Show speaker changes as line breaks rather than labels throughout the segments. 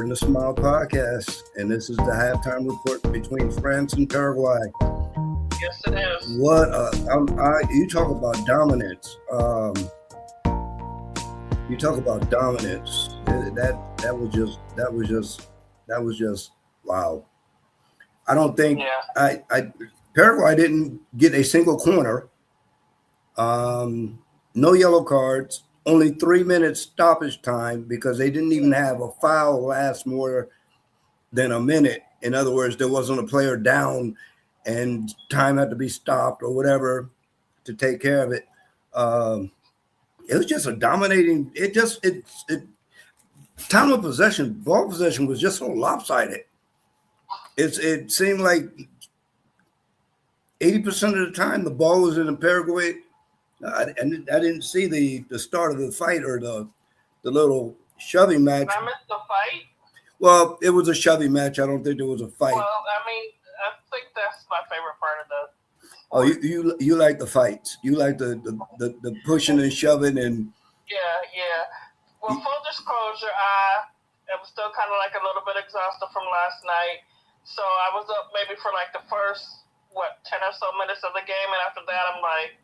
Sporting the Smile podcast, and this is the halftime report between France and Paraguay.
Yes, it is.
You talk about dominance. You talk about dominance. That was just wow. I don't think
Yeah.
Paraguay didn't get a single corner. No yellow cards. Only 3 minutes stoppage time because they didn't even have a foul last more than a minute. In other words, there wasn't a player down and time had to be stopped or whatever to take care of it. It was just a dominating. Time of possession, ball possession was just so lopsided. It seemed like 80% of the time the ball was in the Paraguay. I didn't see the start of the fight or the little shoving match.
I missed the fight.
Well, it was a shoving match. I don't think there was a fight.
Well, I think that's my favorite part of the.
Oh, you like the fights? You like the pushing and shoving and.
Yeah. Well, full disclosure, I am still kind of like a little bit exhausted from last night, so I was up maybe for like the first 10 or so minutes of the game, and after that, I'm like.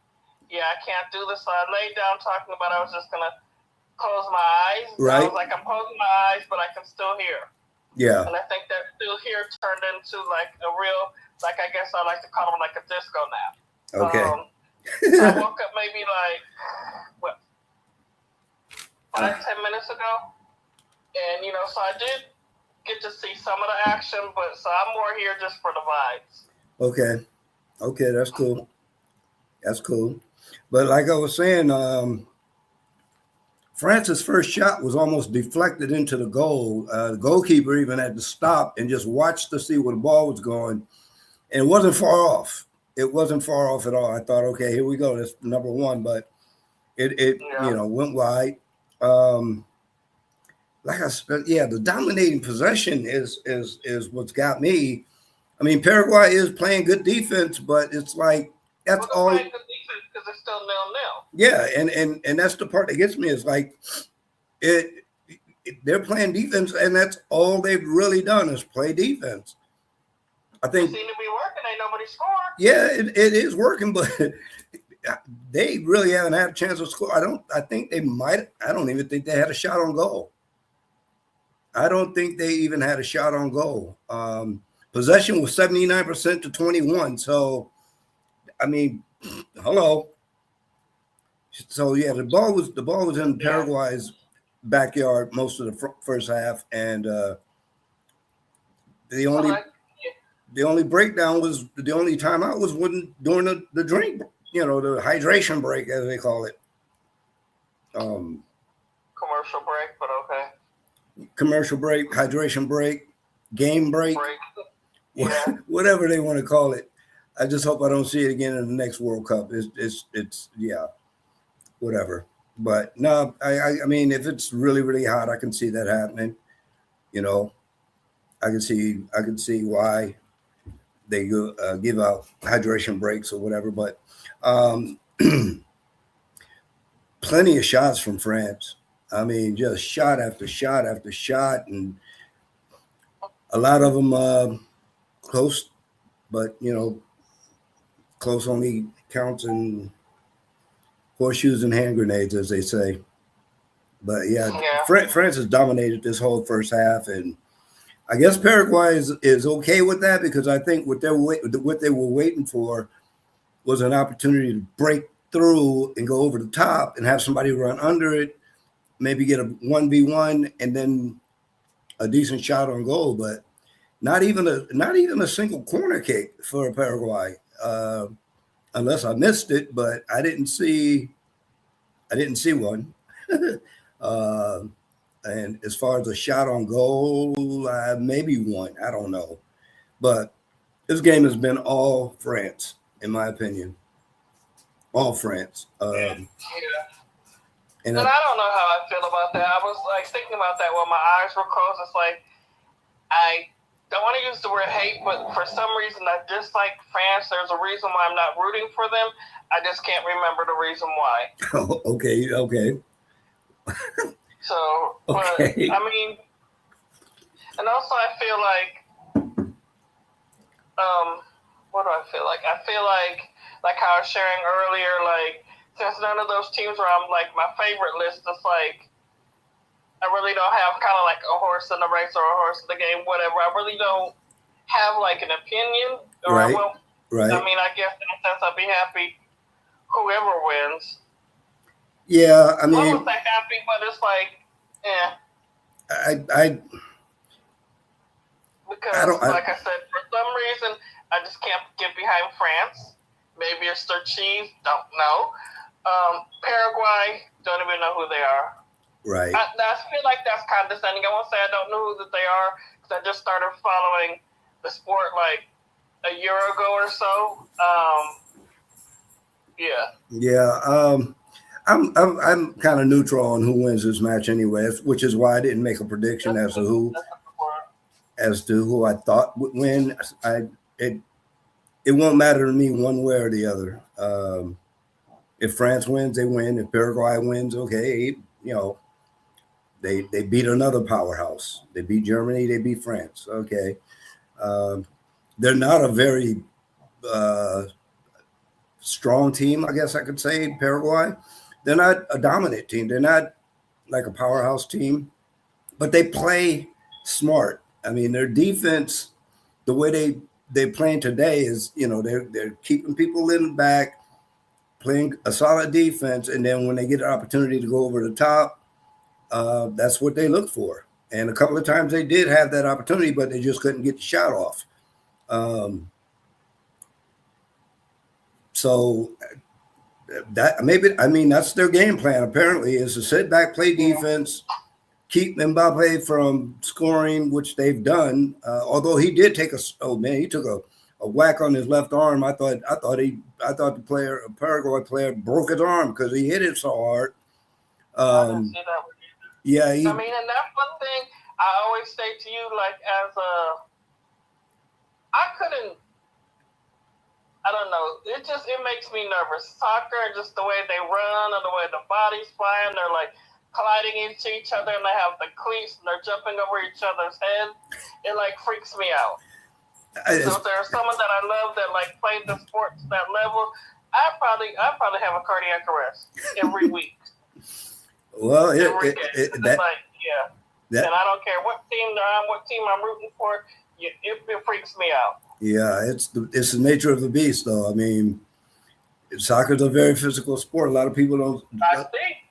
Yeah, I can't do this. So I laid down talking about I was just going to close my eyes.
Right.
I was like, I'm closing my eyes, but I can still hear.
Yeah.
And I think that still hear turned into like a real, like I guess I like to call them like a disco nap.
Okay.
So I woke up maybe like, 5-10 minutes ago. And, so I did get to see some of the action, but so I'm more here just for the vibes.
Okay, that's cool. But like I was saying, France's first shot was almost deflected into the goal. The goalkeeper even had to stop and just watch to see where the ball was going. And it wasn't far off. It wasn't far off at all. I thought, okay, here we go. That's number one. But it went wide. Like I said, the dominating possession is what's got me. I mean, Paraguay is playing good defense, but it's like that's all.
Playing good defense because it's still 0-0.
Yeah, and that's the part that gets me is like they're playing defense, and that's all they've really done is play defense. I think
it seemed to be working. Ain't nobody scored.
Yeah, it is working, but they really haven't had a chance to score. I think they might. I don't even think they had a shot on goal. I don't think they even had a shot on goal. Possession was 79% to 21. So, I mean, hello. So yeah, the ball was in Paraguay's backyard most of the first half, and the only breakdown was the only timeout was during the drink, the hydration break as they call it.
Commercial break, but okay.
Commercial break, hydration break, game break.
Yeah.
Whatever they want to call it. I just hope I don't see it again in the next World Cup. It's whatever. But no, I mean, if it's really, really hot, I can see that happening. I can see why they give out hydration breaks or whatever. But plenty of shots from France. I mean, just shot after shot after shot, and a lot of them close, but close only counts in horseshoes and hand grenades, as they say. But France has dominated this whole first half, and I guess Paraguay is okay with that because I think what they were waiting for was an opportunity to break through and go over the top and have somebody run under it, maybe get a 1v1 and then a decent shot on goal, but not even a single corner kick for Paraguay, unless I missed it. But I didn't see one. And as far as a shot on goal, maybe one. I don't know, but this game has been all France, in my opinion. All France.
And I don't know how I feel about that. I was like thinking about that while my eyes were closed. It's like I don't want to use the word hate, but for some reason I dislike France. There's a reason why I'm not rooting for them. I just can't remember the reason why.
Okay.
So,
Okay.
But I mean, And also, I feel like, what do I feel like? I feel like how I was sharing earlier, like, since none of those teams were on, like, my favorite list, it's like, I really don't have kind of like a horse in the race or a horse in the game, whatever. I really don't have, like, an opinion. Or
Right.
I will,
Right.
I mean, I guess in a sense I'd be happy whoever wins.
Yeah, I
I
mean,
would say happy, but it's like,
I
because,
don't.
like I said, for some reason, I just can't get behind France. Maybe it's their cheese, don't know. Paraguay, don't even know who they are.
Right.
I feel like that's condescending. I won't say I don't know who that they are because I just started following the sport like a year ago or so. Yeah.
Yeah. I'm kind of neutral on who wins this match anyway, which is why I didn't make a prediction as to who I thought would win. It won't matter to me one way or the other. If France wins, they win. If Paraguay wins, okay, you know, they beat another powerhouse. They beat Germany. They beat France. Okay, they're not a very strong team, I guess I could say. Paraguay, they're not a dominant team. They're not like a powerhouse team, but they play smart. I mean, their defense, the way they're playing today is, you know, they're keeping people in the back, playing a solid defense, and then when they get an opportunity to go over the top, that's what they look for. And a couple of times they did have that opportunity, but they just couldn't get the shot off. So that maybe, I mean, that's their game plan. Apparently, is to sit back, play defense, keep Mbappe from scoring, which they've done. Although he did take he took a whack on his left arm. I thought the Paraguay player broke his arm because he hit it so hard.
I didn't see that one either.
Yeah,
I mean, and that's one thing I always say to you, like, I don't know. It makes me nervous. Soccer, just the way they run and the way the bodies flying, they're like colliding into each other and they have the cleats and they're jumping over each other's head. It like freaks me out. So if there's someone that I love that like played the sport to that level, I'd probably have a cardiac arrest every week.
Well,
and I don't care what team they're on, what team I'm rooting for. It freaks me out.
Yeah, it's the nature of the beast, though. I mean, soccer's a very physical sport. A lot of people don't.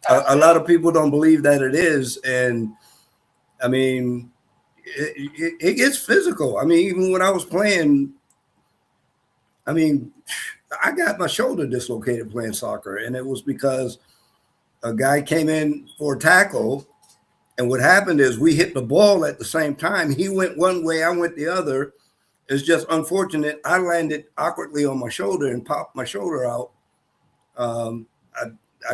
A lot of people don't believe that it is, and I mean, it gets physical. I mean, even when I was playing, I mean, I got my shoulder dislocated playing soccer, and it was because a guy came in for a tackle, and what happened is we hit the ball at the same time. He went one way, I went the other. It's just unfortunate. I landed awkwardly on my shoulder and popped my shoulder out. I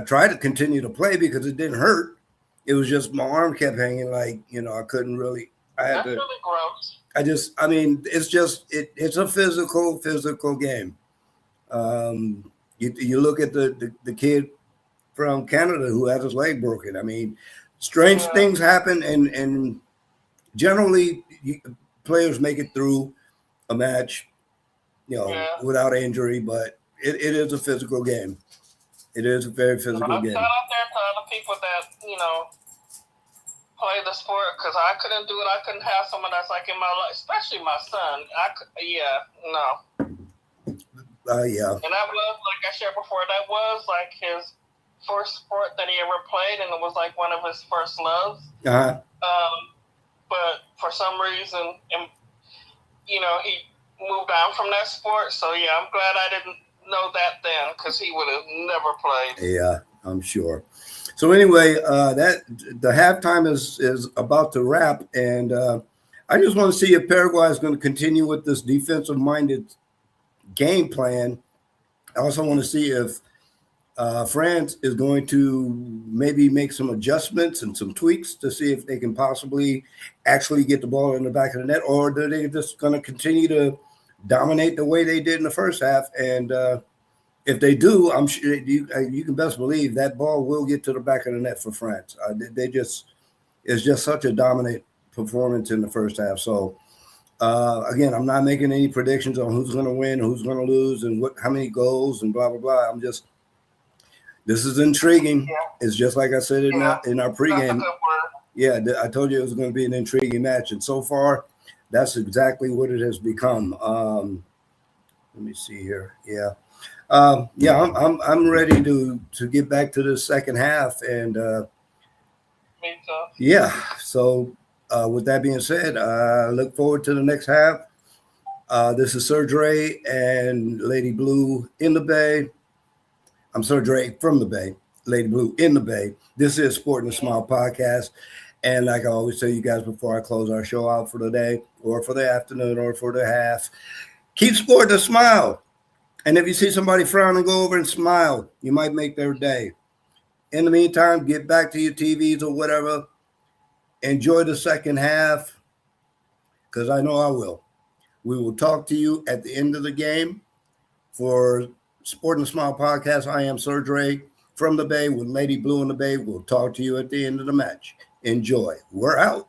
tried to continue to play because it didn't hurt. It was just my arm kept hanging, like, you know, I couldn't really.
That's really gross.
I mean, it's just it's a physical game. You look at the kid from Canada who had his leg broken. I mean, strange things happen, and generally players make it through a match, you know, without injury, but it is a physical game. It is a very physical game.
Shout out there to other people that, you know, play the sport, because I couldn't do it. I couldn't have someone that's like in my life, especially my son. No.
Yeah.
And that was, like I shared before, that was like his first sport that he ever played, and it was like one of his first loves. But for some reason, you know, he moved on from that sport. So, yeah, I'm glad I didn't know that then, because he would have never played.
Yeah, I'm sure. So anyway, that the halftime is about to wrap, and I just want to see if Paraguay is going to continue with this defensive-minded game plan. I also want to see if France is going to maybe make some adjustments and some tweaks to see if they can possibly actually get the ball in the back of the net, or are they just going to continue to dominate the way they did in the first half? And if they do, I'm sure you can best believe that ball will get to the back of the net for France. It's just such a dominant performance in the first half. So again, I'm not making any predictions on who's going to win, who's going to lose, and how many goals and blah blah blah. This is intriguing.
Yeah.
It's just like I said in our
That's a
pregame.
good word.
Yeah, I told you it was going to be an intriguing match, and so far, that's exactly what it has become. Let me see here. Yeah. I'm ready to get back to the second half, and
Me too.
yeah. So with that being said, I look forward to the next half. This is Sir Dre and Lady Blue in the Bay. I'm Sir Dre from the Bay, Lady Blue in the Bay. This is Sport and a Smile podcast, and like I always tell you guys before I close our show out for the day, or for the afternoon, or for the half, keep sporting a smile. And if you see somebody frowning, go over and smile. You might make their day. In the meantime, get back to your TVs or whatever. Enjoy the second half, because I know I will. We will talk to you at the end of the game. For Sport and Smile podcast, I am Sir Dre from the Bay with Lady Blue in the Bay. We'll talk to you at the end of the match. Enjoy. We're out.